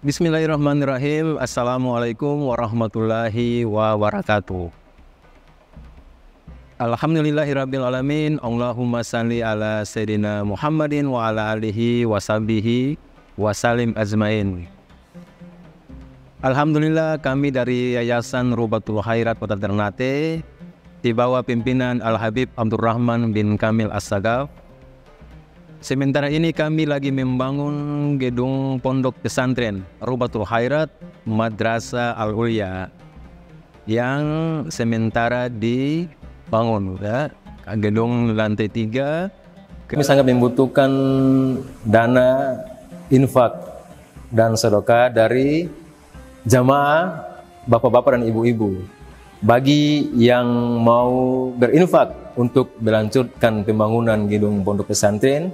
Bismillahirrahmanirrahim. Assalamualaikum warahmatullahi wabarakatuh. Alhamdulillahirrabbilalamin. Allahumma salli ala Sayyidina Muhammadin wa ala alihi wa sahbihi wa salim ajmain. Alhamdulillah, kami dari Yayasan Rubatul Khairat Kota Ternate di bawah pimpinan Al-Habib Abdurrahman bin Kamil As-Sagaf. Sementara ini kami lagi membangun gedung pondok pesantren Rubatul Khairat Madrasah Al-Ulya yang sementara dibangun, ya. Gedung lantai 3. Kami sangat membutuhkan dana infak dan sedekah dari jamaah bapak-bapak dan ibu-ibu. Bagi yang mau berinfak untuk melanjutkan pembangunan gedung pondok pesantren,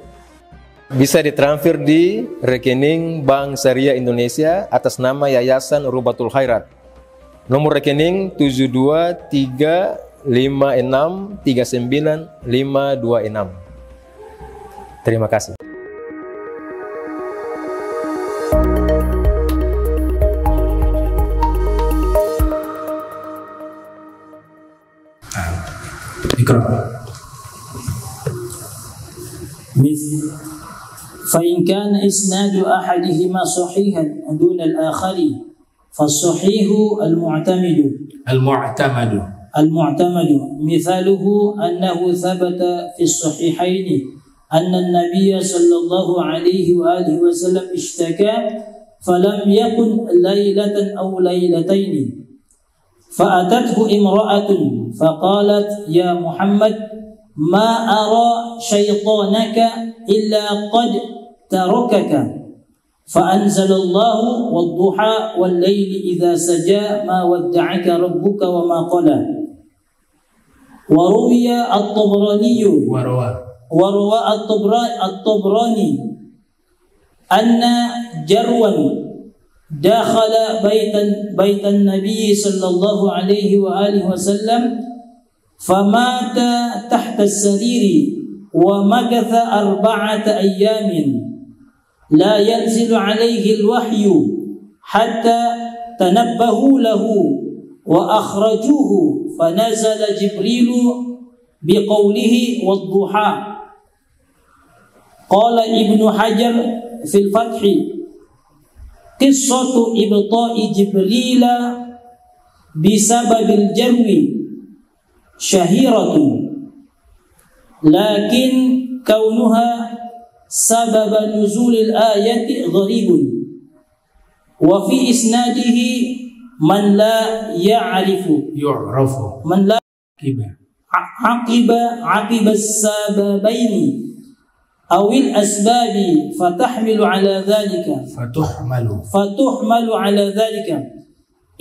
bisa ditransfer di rekening Bank Syariah Indonesia atas nama Yayasan Rubatul Khairat. Nomor rekening 72356395526. Terima kasih. فإن كان إسناد أحدهما صحيحا دون الآخر فالصحيح المعتمد مثاله أنه ثبت في الصحيحين أن النبي صلى الله عليه وآله وسلم اشتكى فلم يكن ليلة أو ليلتين فأتته امرأة فقالت يا محمد ما أرى شيطانك إلا قد تركك فأنزل الله والضحى والليل إذا سجى ما ودعك ربك وما قلى وروى الطبراني أن جروا دخل بيت النبي صلى الله عليه وآله وسلم فمات تحت السرير ومكث 4 أيام لا ينزل عليه الوحي حتى تنبهوا له وأخرجوه فنزل جبريل بقوله والضحى. قال ابن حجر في الفتح قصة إبطاء جبريل بسبب الجو شهيرة لكن كونها سبب نزول الآية غريب وفي إسناده من لا يعرف من لا عقب السببين أو الأسباب فتحمل على ذلك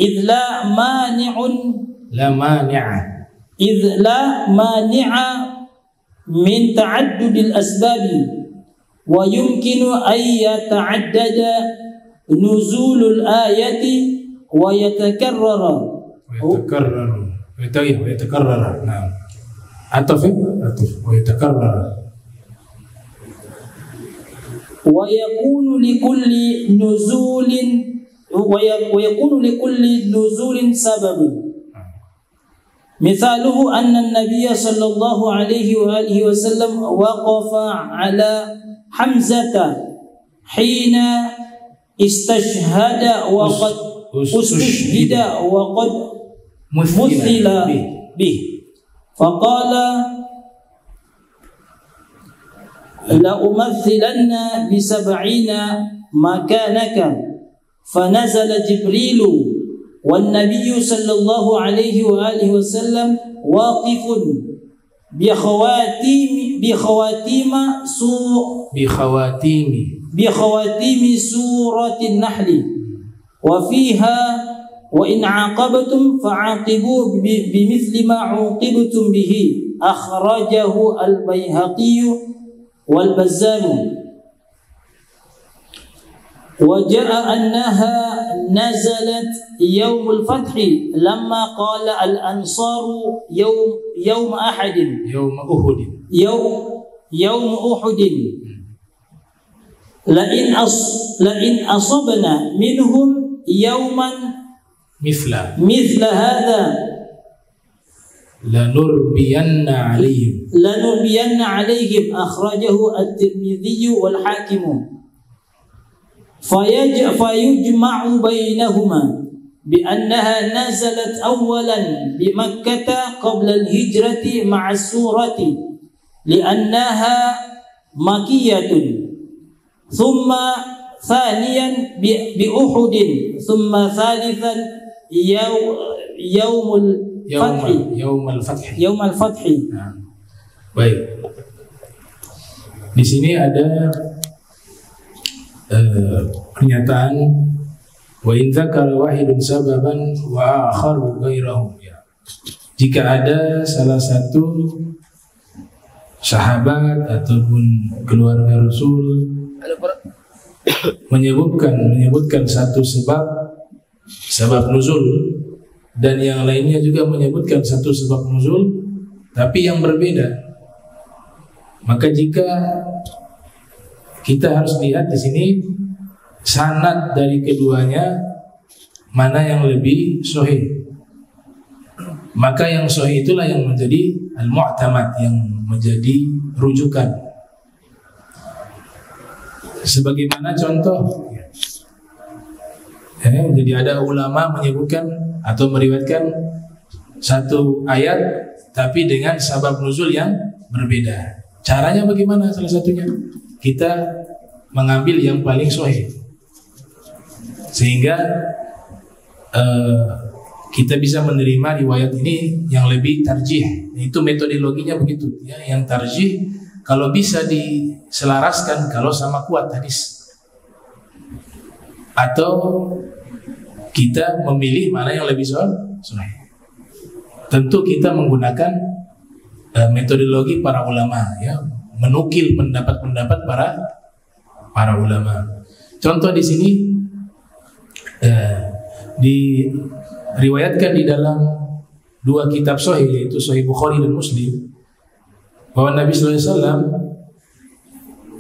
إذ لا مانع من تعدد الأسباب ويمكن أن يتعدد نزول الآية ويتكرر نعم ويكون لكل نزول سبب. مثاله أن النبي صلى الله عليه وآله وسلم وقف على حمزة حين استشهد وقد مثل به فقال لأمثلن ب70 مكانك فنزل جبريل والنبي صلى الله عليه وآله وسلم واقف بخواتيم سورة النحل وفيها وإن عاقبتم فعاقبوا بمثل ما عوقبتم به أخرجه البيهقي والبزار. وجاء أنها نزلت يوم الفتح لما قال الأنصار يوم أحد لئن أصبنا منهم يوما مثل هذا لنربين عليهم أخرجه الترمذي والحاكم فيجمع بينهما بأنها نزلت أولا بمكة قبل الهجرة مع السورة لأنها مكية ثم ثانيا بأحد ثم ثالثا يوم الفتح. Nah, baik. Di sini ada pernyataan wa in dzakara wahidun sababan wa akharu ghairahu, ya. Jika ada salah satu sahabat ataupun keluarga Rasul menyebutkan satu sebab nuzul dan yang lainnya juga menyebutkan satu sebab nuzul tapi yang berbeda, maka jika kita harus lihat di sini sanad dari keduanya mana yang lebih sahih, maka yang sahih itulah yang menjadi al-mu'tamad, yang menjadi rujukan. Sebagaimana contoh, jadi ada ulama menyebutkan atau meriwayatkan satu ayat tapi dengan sabab nuzul yang berbeda. Caranya bagaimana? Salah satunya kita mengambil yang paling sahih sehingga kita bisa menerima riwayat ini yang lebih tarjih. Itu metodologinya begitu, ya. Yang tarjih kalau bisa diselaraskan kalau sama kuat hadis, atau kita memilih mana yang lebih sahih. Tentu kita menggunakan metodologi para ulama, ya, menukil pendapat-pendapat para ulama. Contoh di sini diriwayatkan di dalam dua kitab sahih, yaitu Sahih Bukhari dan Muslim, bahwa Nabi sallallahu alaihi wasallam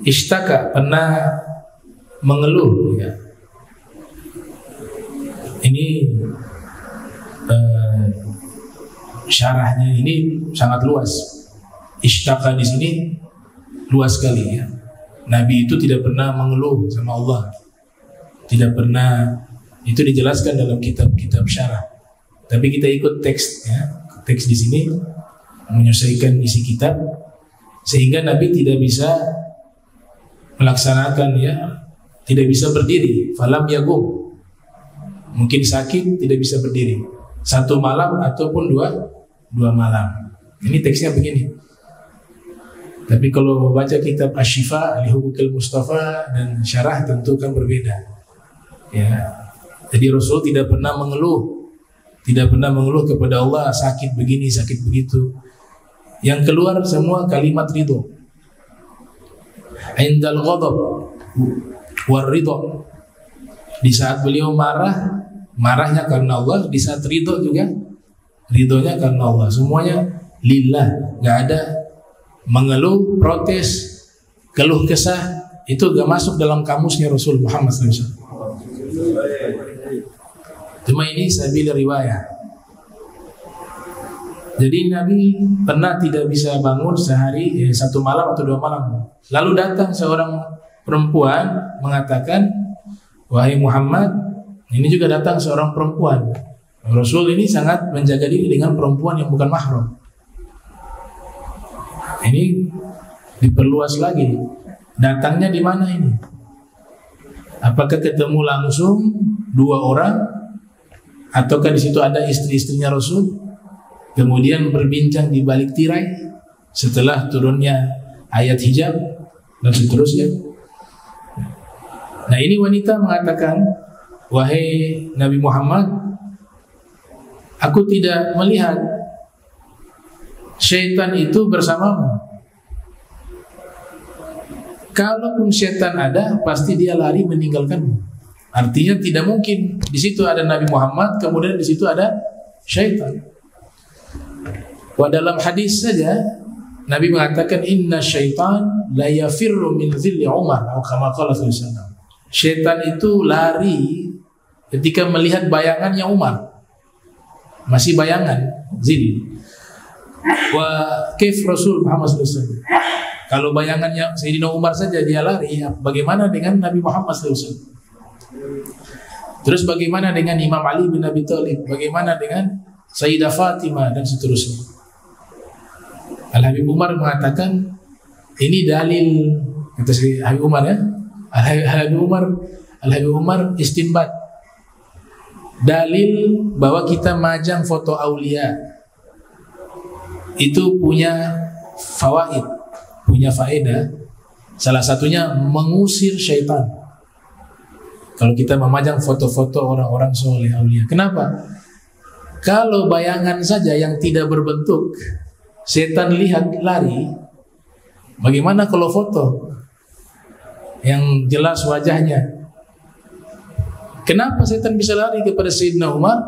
ishtaka, pernah mengeluh, ya. Ini syarahnya ini sangat luas. Ishtaka di sini luas sekali, ya. Nabi itu tidak pernah mengeluh sama Allah, tidak pernah. Itu dijelaskan dalam kitab-kitab syarah. Tapi kita ikut teks, ya. Teks di sini menyesuaikan isi kitab, sehingga Nabi tidak bisa melaksanakan, ya, tidak bisa berdiri. Falam yagum, mungkin sakit tidak bisa berdiri satu malam ataupun dua malam. Ini teksnya begini. Tapi kalau baca kitab Asy-Syifa li Huquqil Mustafa dan syarah tentu kan berbeda, ya. Jadi Rasul tidak pernah mengeluh kepada Allah sakit begini, sakit begitu. Yang keluar semua kalimat ridho. Indal ghadab war ridho. Di saat beliau marah, marahnya karena Allah. Di saat ridho juga, ridhonya karena Allah. Semuanya lillah. Gak ada mengeluh, protes, keluh kesah. Itu gak masuk dalam kamusnya Rasul Muhammad SAW. Cuma ini sabil riwayat. Jadi Nabi pernah tidak bisa bangun sehari, satu malam atau dua malam. Lalu datang seorang perempuan mengatakan, wahai Muhammad, ini juga datang seorang perempuan. Rasul ini sangat menjaga diri dengan perempuan yang bukan mahram. Ini diperluas lagi. Datangnya di mana ini? Apakah ketemu langsung dua orang, ataukah di situ ada istri-istrinya Rasul? Kemudian berbincang di balik tirai setelah turunnya ayat hijab dan seterusnya. Nah, ini wanita mengatakan, wahai Nabi Muhammad, aku tidak melihat syaitan itu bersamamu. Kalaupun syaitan ada, pasti dia lari meninggalkanmu. Artinya tidak mungkin di situ ada Nabi Muhammad, kemudian di situ ada syaitan. Wah, dalam hadis saja Nabi mengatakan inna syaitan la yafirru min zilli Umar atau kama qala sallallahu alaihi wasallam. Syaitan itu lari ketika melihat bayangannya Umar. Masih bayangan zil. Wa kaif Rasul Muhammad sallallahu alaihi wasallam. Kalau bayangannya Sayyidina Umar saja dia lari, ya bagaimana dengan Nabi Muhammad sallallahu alaihi wasallam? Terus bagaimana dengan Imam Ali bin Abi Thalib? Bagaimana dengan Sayyidah Fatimah dan seterusnya? Al-Habib Umar mengatakan ini dalil, kata Habib Umar ya. Al-Habib Umar istinbat dalil bahwa kita majang foto aulia itu punya fawaid, punya faedah. Salah satunya mengusir syaitan. Kalau kita memajang foto-foto orang-orang soleh aulia. Kenapa? Kalau bayangan saja yang tidak berbentuk setan lihat lari, bagaimana kalau foto yang jelas wajahnya? Kenapa setan bisa lari kepada Sayyidina Umar?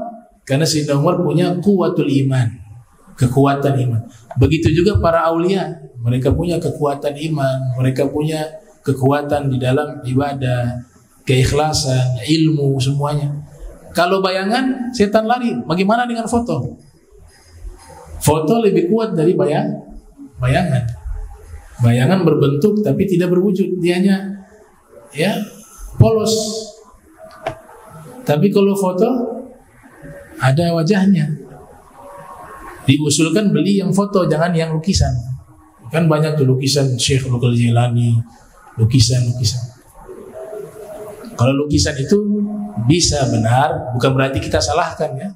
Karena Sayyidina Umar punya kuwatul iman, kekuatan iman. Begitu juga para aulia, mereka punya kekuatan iman, mereka punya kekuatan di dalam ibadah, keikhlasan, ilmu, semuanya. Kalau bayangan, setan lari. Bagaimana dengan foto? Foto lebih kuat dari bayangan. Bayangan berbentuk tapi tidak berwujud, dia hanya ya polos. Tapi kalau foto ada wajahnya. Diusulkan beli yang foto, jangan yang lukisan. Kan banyak tuh lukisan Syekh Abdul Jilani, lukisan. Kalau lukisan itu bisa benar, bukan berarti kita salahkan ya.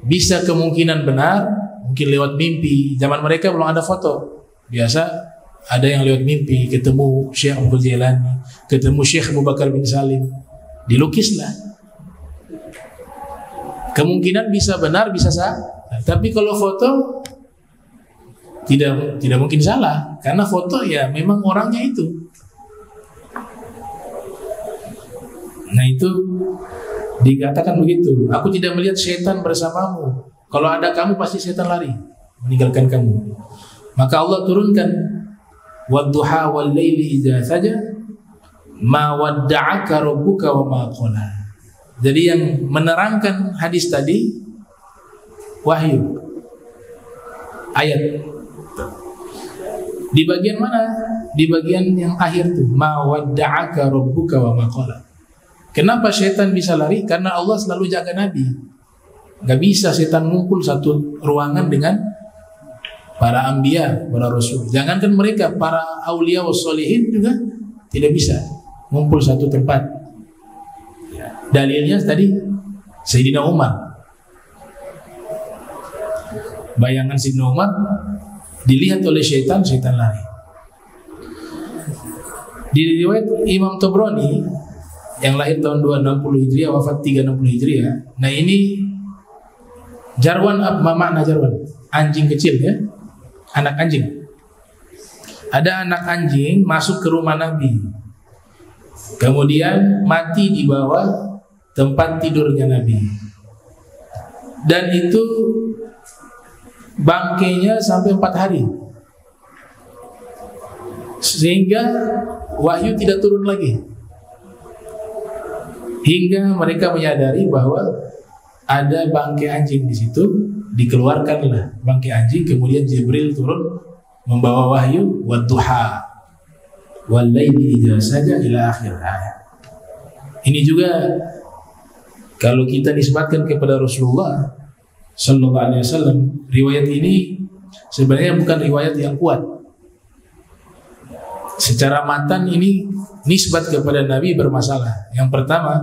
Bisa kemungkinan benar, mungkin lewat mimpi. Zaman mereka belum ada foto. Biasa ada yang lewat mimpi ketemu Syekh Abdul Jilani, ketemu Syekh Abu Bakar bin Salim, dilukislah. Kemungkinan bisa benar, bisa salah. Tapi kalau foto tidak mungkin salah, karena foto ya memang orangnya itu. Nah itu dikatakan begitu. Aku tidak melihat setan bersamamu. Kalau ada kamu pasti setan lari meninggalkan kamu. Maka Allah turunkan wadduha wal laili idza saja ma wadda'aka rabbuka wa ma qala. Jadi yang menerangkan hadis tadi wahyu ayat. Di bagian mana? Di bagian yang akhir tuh ma wadda'aka rabbuka wa ma qala. Kenapa setan bisa lari? Karena Allah selalu jaga Nabi. Gak bisa setan ngumpul satu ruangan dengan para anbiya, para rasul. Jangankan mereka, para aulia wassolihin juga tidak bisa ngumpul satu tempat. Dalilnya tadi Sayyidina Umar. Bayangan Sayyidina Umar dilihat oleh setan lari. Di riwayat Imam Tabrani yang lahir tahun 260 Hijriah, wafat 360 Hijriah. Nah ini jarwan, apa makna jarwan? Anjing kecil ya, anak anjing. Ada anak anjing masuk ke rumah Nabi, kemudian mati di bawah tempat tidurnya Nabi. Dan itu bangkainya sampai 4 hari, sehingga wahyu tidak turun lagi. Hingga mereka menyadari bahwa ada bangkai anjing di situ, dikeluarkanlah bangkai anjing, kemudian Jibril turun membawa wahyu wadduha wal laili idza saja ila akhir ayat. Ini juga kalau kita nisbatkan kepada Rasulullah sallallahu alaihi wasallam, riwayat ini sebenarnya bukan riwayat yang kuat. Secara matan ini nisbat kepada Nabi bermasalah. Yang pertama,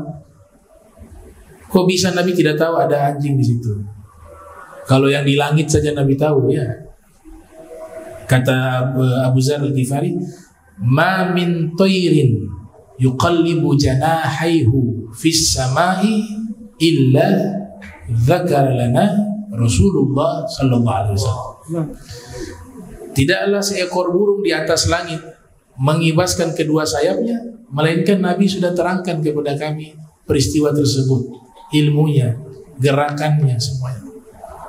kok bisa Nabi tidak tahu ada anjing di situ? Kalau yang di langit saja Nabi tahu ya. Kata Abu Dzar Al-Ghifari, "Ma min tayrin yuqallibu janahaihu fis samai illa dzakara lana Rasulullah sallallahu alaihi wasallam." Tidaklah seekor burung di atas langit mengibaskan kedua sayapnya, melainkan Nabi sudah terangkan kepada kami peristiwa tersebut, ilmunya, gerakannya, semuanya.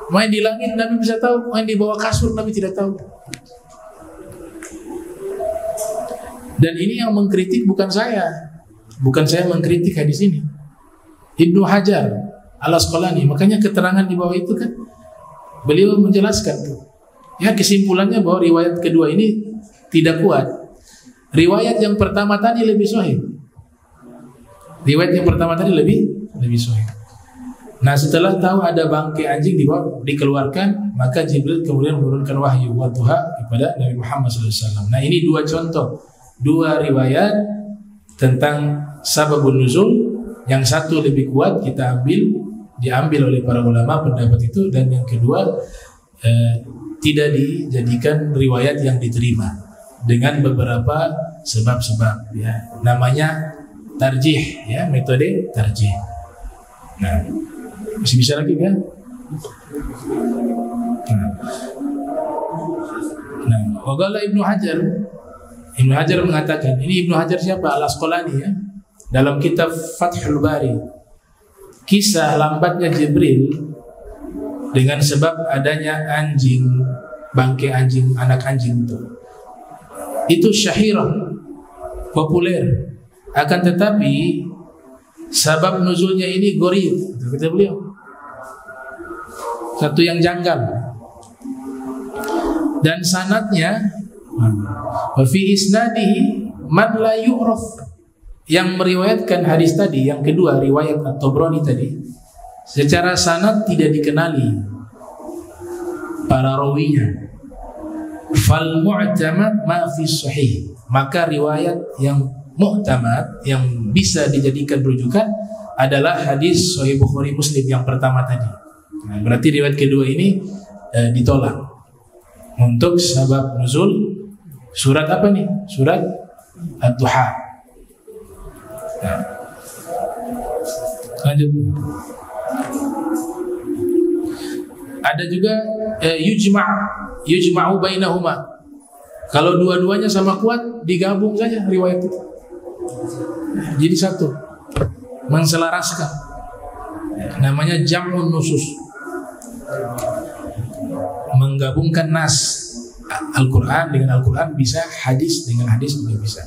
Main di langit Nabi bisa tahu, main di bawah kasur Nabi tidak tahu. Dan ini yang mengkritik bukan saya mengkritik hadis ini, Ibnu Hajar Al-Asqalani. Makanya keterangan di bawah itu kan beliau menjelaskan tuh. Ya, kesimpulannya bahwa riwayat kedua ini tidak kuat. Riwayat yang pertama tadi lebih sahih. Riwayat yang pertama tadi lebih sahih. Nah, setelah tahu ada bangkai anjing dikeluarkan, maka Jibril kemudian menurunkan wahyu wadduha kepada Nabi Muhammad SAW. Nah, ini dua contoh, dua riwayat tentang sababun nuzul. Yang satu lebih kuat, diambil oleh para ulama pendapat itu, dan yang kedua tidak dijadikan riwayat yang diterima dengan beberapa sebab-sebab, ya. Namanya tarjih, ya, metode tarjih. Nah, masih bisa lagi kan? Nah, waqala Ibnu Hajar mengatakan, ini Ibnu Hajar siapa? Al-Asqalani, ya. Dalam kitab Fathul Bari, kisah lambatnya Jibril dengan sebab adanya anjing, bangkai anjing, anak anjing itu syahirah, populer. Akan tetapi sabab nuzulnya ini gharib, kata beliau, satu yang janggal. Dan sanadnya wa fi isnadihi man la yu'raf, yang meriwayatkan hadis tadi, yang kedua riwayat At-Tabrani tadi, secara sanad tidak dikenali para rawinya. Fal mu'tamad ma fi sahih, maka riwayat yang mu'tamad, yang bisa dijadikan rujukan adalah hadis Sahih Bukhari Muslim yang pertama tadi. Nah, berarti riwayat kedua ini ditolak. Untuk sabab nuzul surat apa nih? Surat Ad-Duha. Nah, lanjut. Ada juga yujma'u bainahuma. Kalau dua-duanya sama kuat, digabung saja riwayat itu. Jadi satu, menselaraskan. Namanya jam'un nusus. Menggabungkan nas Al-Quran dengan Al-Quran bisa, hadis dengan hadis juga bisa.